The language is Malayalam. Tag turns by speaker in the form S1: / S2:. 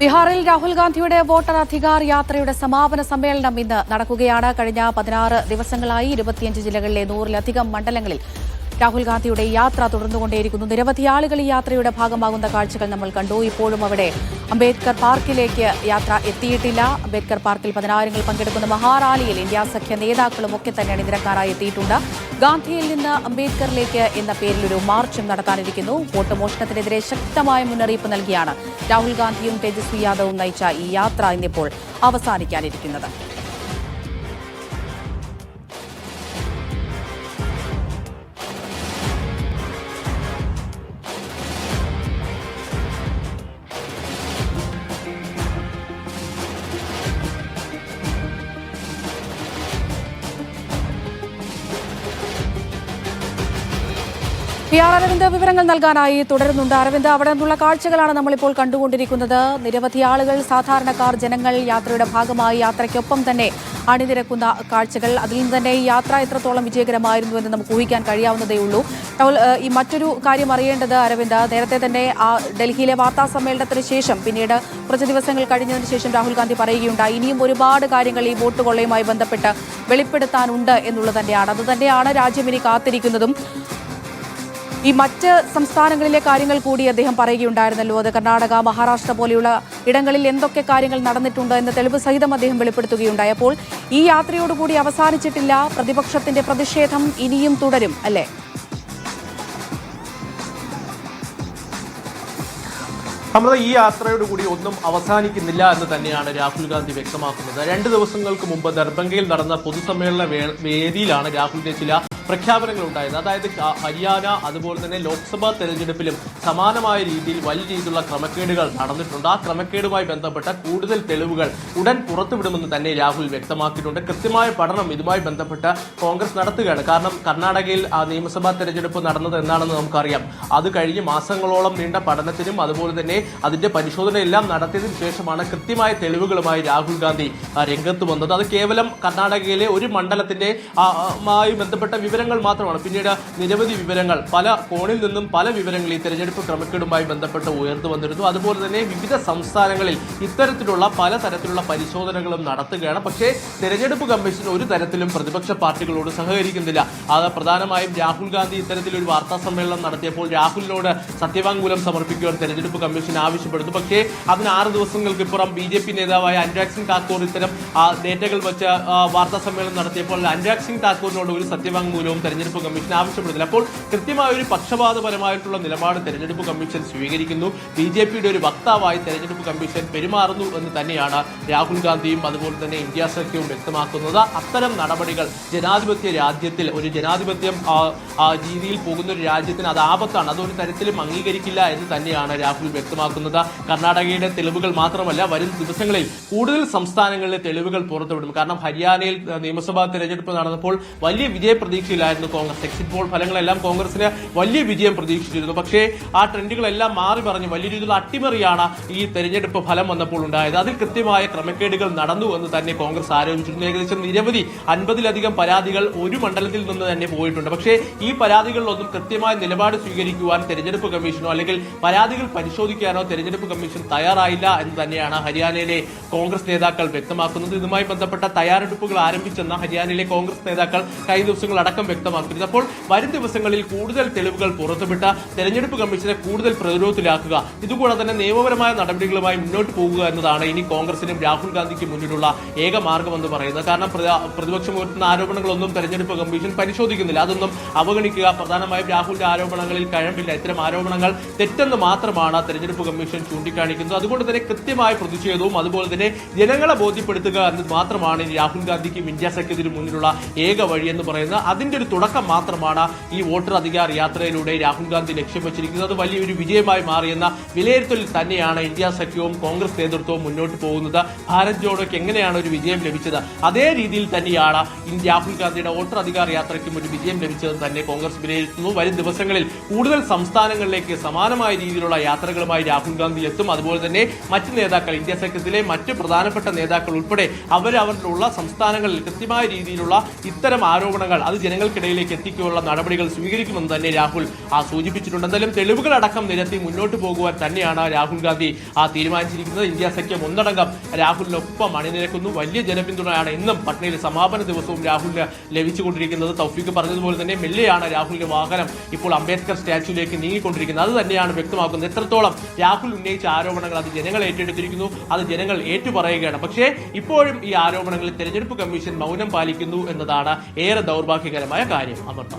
S1: ബീഹാറിൽ രാഹുൽ ഗാന്ധിയുടെ വോട്ടർ അധികാർ യാത്രയുടെ സമാപന സമ്മേളനം ഇന്ന് നടക്കുകയാണ്. കഴിഞ്ഞ 16 ദിവസങ്ങളായി 25 ജില്ലകളിലെ 100-ലധികം മണ്ഡലങ്ങളിൽ രാഹുൽ ഗാന്ധിയുടെ യാത്ര തുടർന്നുകൊണ്ടേയിരിക്കുന്നു. നിരവധി ആളുകൾ ഈ യാത്രയുടെ ഭാഗമാകുന്ന കാഴ്ചകൾ നമ്മൾ കണ്ടു. ഇപ്പോഴും അവിടെ അംബേദ്കർ പാർക്കിലേക്ക് യാത്ര എത്തിയിട്ടില്ല. അംബേദ്കർ പാർക്കിൽ 10,000 പങ്കെടുക്കുന്ന മഹാറാലിയിൽ ഇന്ത്യ സഖ്യ നേതാക്കളും ഒക്കെ തന്നെ അണിനിരക്കാനായി എത്തിയിട്ടുണ്ട്. ഗാന്ധിയിൽ നിന്ന് അംബേദ്കറിലേക്ക് എന്ന പേരിൽ ഒരു മാർച്ചും നടത്താനിരിക്കുന്നു. വോട്ട് മോഷണത്തിനെതിരെ ശക്തമായ മുന്നറിയിപ്പ് നൽകിയാണ് രാഹുൽ ഗാന്ധിയും തേജസ്വി യാദവും നയിച്ച ഈ യാത്ര ഇന്നിപ്പോൾ അവസാനിക്കാനിരിക്കുന്നത്. അരവിന്ദ് വിവരങ്ങൾ നൽകാനായി തുടരുന്നുണ്ട്. അരവിന്ദ്, അവിടെ നിന്നുള്ള കാഴ്ചകളാണ് നമ്മളിപ്പോൾ കണ്ടുകൊണ്ടിരിക്കുന്നത്. നിരവധി ആളുകൾ, സാധാരണക്കാർ, ജനങ്ങൾ യാത്രയുടെ ഭാഗമായി യാത്രയ്ക്കൊപ്പം തന്നെ അണിനിരക്കുന്ന കാഴ്ചകൾ. അതിൽ നിന്ന് തന്നെ ഈ യാത്ര എത്രത്തോളം വിജയകരമായിരുന്നു എന്ന് നമുക്ക് ഊഹിക്കാൻ കഴിയാവുന്നതേ ഉള്ളൂ. ഈ മറ്റൊരു കാര്യം അറിയേണ്ടത് അരവിന്ദ്, നേരത്തെ തന്നെ ഡൽഹിയിലെ വാർത്താ സമ്മേളനത്തിന് ശേഷം പിന്നീട് കുറച്ച് ദിവസങ്ങൾ കഴിഞ്ഞതിന് ശേഷം രാഹുൽ ഗാന്ധി പറയുകയുണ്ടായി ഇനിയും ഒരുപാട് കാര്യങ്ങൾ ഈ വോട്ട് കൊള്ളയുമായി ബന്ധപ്പെട്ട് വെളിപ്പെടുത്താനുണ്ട് എന്നുള്ളത് തന്നെയാണ്. അതുതന്നെയാണ് രാജ്യം ഇനി കാത്തിരിക്കുന്നതും. ഈ മറ്റ് സംസ്ഥാനങ്ങളിലെ കാര്യങ്ങൾ കൂടി അദ്ദേഹം പറയുകയുണ്ടായിരുന്നല്ലോ. അത് കർണാടക, മഹാരാഷ്ട്ര പോലെയുള്ള ഇടങ്ങളിൽ എന്തൊക്കെ കാര്യങ്ങൾ നടന്നിട്ടുണ്ട് എന്ന തെളിവ് സഹിതം അദ്ദേഹം വെളിപ്പെടുത്തുകയുണ്ടായി. അപ്പോൾ ഈ യാത്രയോടുകൂടി അവസാനിച്ചിട്ടില്ല. പ്രതിപക്ഷത്തിന്റെ പ്രതിഷേധം ഇനിയും തുടരും, അല്ലേ?
S2: നമ്മുടെ ഈ യാത്രയോടുകൂടി ഒന്നും അവസാനിക്കുന്നില്ല എന്ന് തന്നെയാണ് രാഹുൽ ഗാന്ധി വ്യക്തമാക്കുന്നത്. 2 ദിവസങ്ങൾക്ക് മുമ്പ് ദർഭംഗയിൽ നടന്ന പൊതുസമ്മേളന വേദിയിലാണ് രാഹുലിന്റെ ചില പ്രഖ്യാപനങ്ങൾ ഉണ്ടായത്. അതായത് ഹരിയാന അതുപോലെ തന്നെ ലോക്സഭാ തെരഞ്ഞെടുപ്പിലും സമാനമായ രീതിയിൽ വലിയ രീതിയിലുള്ള ക്രമക്കേടുകൾ നടന്നിട്ടുണ്ട്. ആ ക്രമക്കേടുമായി ബന്ധപ്പെട്ട കൂടുതൽ തെളിവുകൾ ഉടൻ പുറത്തുവിടുമെന്ന് തന്നെ രാഹുൽ വ്യക്തമാക്കിയിട്ടുണ്ട്. കൃത്യമായ പഠനം ഇതുമായി ബന്ധപ്പെട്ട് കോൺഗ്രസ് നടത്തുകയാണ്. കാരണം കർണാടകയിൽ നിയമസഭാ തെരഞ്ഞെടുപ്പ് നടന്നത് എന്താണെന്ന് നമുക്കറിയാം. അത് കഴിഞ്ഞ് മാസങ്ങളോളം നീണ്ട പഠനത്തിനും അതുപോലെ തന്നെ അതിന്റെ പരിശോധനയെല്ലാം നടത്തിയതിനു ശേഷമാണ് കൃത്യമായ തെളിവുകളുമായി രാഹുൽ ഗാന്ധി രംഗത്ത് വന്നത്. അത് കേവലം കർണാടകയിലെ ഒരു മണ്ഡലത്തിന്റെ ബന്ധപ്പെട്ട വിവരങ്ങൾ മാത്രമാണ്. പിന്നീട് നിരവധി വിവരങ്ങൾ പല കോണിൽ നിന്നും പല വിവരങ്ങൾ ഈ തെരഞ്ഞെടുപ്പ് ക്രമക്കേടുമായി ബന്ധപ്പെട്ട് ഉയർന്നു വന്നിരുന്നു. അതുപോലെ തന്നെ വിവിധ സംസ്ഥാനങ്ങളിൽ ഇത്തരത്തിലുള്ള പലതരത്തിലുള്ള പരിശോധനകളും നടത്തുകയാണ്. പക്ഷേ തെരഞ്ഞെടുപ്പ് കമ്മീഷൻ ഒരു തരത്തിലും പ്രതിപക്ഷ പാർട്ടികളോട് സഹകരിക്കുന്നില്ല. അത് പ്രധാനമായും രാഹുൽ ഗാന്ധി ഇത്തരത്തിലൊരു വാർത്താ സമ്മേളനം നടത്തിയപ്പോൾ രാഹുലിനോട് സത്യവാങ്മൂലം സമർപ്പിക്കുവാൻ തെരഞ്ഞെടുപ്പ് കമ്മീഷൻ ആവശ്യപ്പെടുന്നു. പക്ഷേ അതിന് 6 ദിവസങ്ങൾക്കിപ്പുറം BJP നേതാവായ അനുരാഗ് സിംഗ് താക്കൂർ ഇത്തരം ഡേറ്റകൾ വെച്ച് വാർത്താ സമ്മേളനം നടത്തിയപ്പോൾ അനുരാഗ് സിംഗ് താക്കൂറിനോട് ഒരു സത്യവാങ്മൂലം തെരഞ്ഞെടുപ്പ് കമ്മീഷൻ ആവശ്യപ്പെടുന്നില്ല. അപ്പോൾ കൃത്യമായ ഒരു പക്ഷപാതപരമായിട്ടുള്ള നിലപാട് തെരഞ്ഞെടുപ്പ് കമ്മീഷൻ സ്വീകരിക്കുന്നു. BJPയുടെ ഒരു വക്താവായി തെരഞ്ഞെടുപ്പ് കമ്മീഷൻ പെരുമാറുന്നു എന്ന് തന്നെയാണ് രാഹുൽ ഗാന്ധിയും അതുപോലെ തന്നെ ഇന്ത്യ സഖ്യവും വ്യക്തമാക്കുന്നത്. അത്തരം നടപടികൾ ജനാധിപത്യ രാജ്യത്തിൽ ഒരു ജനാധിപത്യം രീതിയിൽ പോകുന്ന ഒരു രാജ്യത്തിന് അത് ആപത്താണ്. അതൊരു തരത്തിലും അംഗീകരിക്കില്ല എന്ന് തന്നെയാണ് രാഹുൽ വ്യക്തമാക്കുന്നത്. കർണാടകയുടെ തെളിവുകൾ മാത്രമല്ല, വരും ദിവസങ്ങളിൽ കൂടുതൽ സംസ്ഥാനങ്ങളിലെ തെളിവുകൾ പുറത്തുവിടും. കാരണം ഹരിയാനയിൽ നിയമസഭാ തെരഞ്ഞെടുപ്പ് നടന്നപ്പോൾ വലിയ വിജയപ്രതീക്ഷയിലായിരുന്നു കോൺഗ്രസ്. എക്സിറ്റ് പോൾ ഫലങ്ങളെല്ലാം കോൺഗ്രസിന് വലിയ വിജയം പ്രതീക്ഷിച്ചിരുന്നു. പക്ഷേ ആ ട്രെൻഡുകളെല്ലാം മാറി പറഞ്ഞു വലിയ രീതിയിലുള്ള അട്ടിമറിയാണ് ഈ തെരഞ്ഞെടുപ്പ് ഫലം വന്നപ്പോൾ ഉണ്ടായത്. അതിൽ കൃത്യമായ ക്രമക്കേടുകൾ നടന്നു എന്ന് തന്നെ കോൺഗ്രസ് ആരോപിച്ചിരുന്നു. ഏകദേശം നിരവധി 50-ലധികം പരാതികൾ ഒരു മണ്ഡലത്തിൽ നിന്ന് തന്നെ പോയിട്ടുണ്ട്. പക്ഷേ ഈ പരാതികളിലൊന്നും കൃത്യമായ നിലപാട് സ്വീകരിക്കുവാൻ തെരഞ്ഞെടുപ്പ് കമ്മീഷനോ അല്ലെങ്കിൽ പരാതികൾ പരിശോധിക്കാനോ തെരഞ്ഞെടുപ്പ് കമ്മീഷൻ തയ്യാറായില്ല എന്ന് തന്നെയാണ് ഹരിയാനയിലെ കോൺഗ്രസ് നേതാക്കൾ വ്യക്തമാക്കുന്നത്. ഇതുമായി ബന്ധപ്പെട്ട തയ്യാറെടുപ്പുകൾ ആരംഭിച്ചെന്ന ഹരിയാനയിലെ കോൺഗ്രസ് നേതാക്കൾ കഴിഞ്ഞ ദിവസങ്ങൾ അടക്കം വ്യക്തമാക്കുന്നത്. അപ്പോൾ വരും ദിവസങ്ങളിൽ കൂടുതൽ തെളിവുകൾ പുറത്തുവിട്ട തെരഞ്ഞെടുപ്പ് കമ്മീഷനെ കൂടുതൽ പ്രതിരോധത്തിലാക്കുക, ഇതുകൂടാതെ തന്നെ നിയമപരമായ നടപടികളുമായി മുന്നോട്ട് പോകുക എന്നതാണ് ഇനി കോൺഗ്രസിനും രാഹുൽ ഗാന്ധിക്ക് മുന്നിലുള്ള ഏക മാർഗമെന്ന് പറയുന്നത്. കാരണം പ്രതിപക്ഷം ഉയർത്തുന്ന ആരോപണങ്ങളൊന്നും തെരഞ്ഞെടുപ്പ് കമ്മീഷൻ പരിശോധിക്കുന്നില്ല. അതൊന്നും അവഗണിക്കുക. പ്രധാനമായും രാഹുലിന്റെ ആരോപണങ്ങളിൽ കഴമ്പില്ല. ഇത്തരം ആരോപണങ്ങൾ തെറ്റെന്ന് മാത്രമാണ് തെരഞ്ഞെടുപ്പ് കമ്മീഷൻ ചൂണ്ടിക്കാണിക്കുന്നത്. അതുകൊണ്ട് തന്നെ കൃത്യമായ പ്രതിഷേധവും അതുപോലെ തന്നെ ജനങ്ങളെ ബോധ്യപ്പെടുത്തുക എന്നത് മാത്രമാണ് രാഹുൽ ഗാന്ധിക്കും ഇന്ത്യ സഖ്യത്തിനും മുന്നിലുള്ള ഏക വഴി എന്ന് പറയുന്നത്. അതിന്റെ ഒരു തുടക്കം മാത്രമാണ് ഈ വോട്ടർ അധികാർ യാത്രയിലൂടെ രാഹുൽ ഗാന്ധി ലക്ഷ്യം വെച്ചിരിക്കുന്നത്. വലിയൊരു വിജയമായി മാറിയെന്ന വിലയിരുത്തലിൽ തന്നെയാണ് ഇന്ത്യ സഖ്യവും കോൺഗ്രസ് നേതൃത്വവും മുന്നോട്ട് പോകുന്നത്. ഭാരത് ജോഡോയ്ക്ക് എങ്ങനെയാണ് ഒരു വിജയം ലഭിച്ചത്, അതേ രീതിയിൽ തന്നെയാണ് രാഹുൽ ഗാന്ധിയുടെ വോട്ടർ അധികാർ യാത്രയ്ക്കും ഒരു വിജയം ലഭിച്ചത് തന്നെ കോൺഗ്രസ് വിലയിരുത്തുന്നു. വരും ദിവസങ്ങളിൽ കൂടുതൽ സംസ്ഥാനങ്ങളിലേക്ക് സമാനമായ രീതിയിലുള്ള യാത്രകളുമായി രാഹുൽ ഗാന്ധി എത്തും. അതുപോലെ തന്നെ മറ്റ് നേതാക്കൾ, ഇന്ത്യ സഖ്യത്തിലെ മറ്റ് പ്രധാനപ്പെട്ട നേതാക്കൾ ഉൾപ്പെടെ അവരവരിലുള്ള സംസ്ഥാനങ്ങളിൽ കൃത്യമായ രീതിയിലുള്ള ഇത്തരം ആരോപണങ്ങൾ അത് ജനങ്ങൾക്കിടയിലേക്ക് എത്തിക്കാനുള്ള നടപടികൾ സ്വീകരിക്കുമെന്ന് തന്നെ രാഹുൽ സൂചിപ്പിച്ചിട്ടുണ്ട്. എന്തായാലും തെളിവുകളടക്കം നിരത്തി മുന്നോട്ട് പോകുവാൻ തന്നെയാണ് രാഹുൽ ഗാന്ധി തീരുമാനിച്ചിരിക്കുന്നത്. ഇന്ത്യ സഖ്യം ഒന്നടങ്കം രാഹുലിനൊപ്പം അണിനിരക്കുന്നു. വലിയ ജനപിന്തുണയാണ് ഇന്നും പട്നയിൽ സമാപന ദിവസവും രാഹുലിന് ലഭിച്ചുകൊണ്ടിരിക്കുന്നത്. തൗഫീഖ് പറഞ്ഞതുപോലെ തന്നെ മെല്ലെയാണ് രാഹുലിന്റെ വാഹനം ഇപ്പോൾ അംബേദ്കർ സ്റ്റാച്യൂലേക്ക് നീങ്ങിക്കൊണ്ടിരിക്കുന്നത്. അത് തന്നെയാണ് വ്യക്തമാക്കുന്നത് എത്രത്തോളം രാഹുൽ ഉന്നയിച്ച ആരോപണങ്ങൾ അത് ജനങ്ങൾ ഏറ്റെടുത്തിരിക്കുന്നു, അത് ജനങ്ങൾ ഏറ്റുപറയുകയാണ്. പക്ഷേ ഇപ്പോഴും ഈ ആരോപണങ്ങളിൽ തെരഞ്ഞെടുപ്പ് കമ്മീഷൻ മൗനം പാലിക്കുന്നു എന്നതാണ് ഏറെ ദൗർഭാഗ്യകരമായ കാര്യം. അമർത്ത.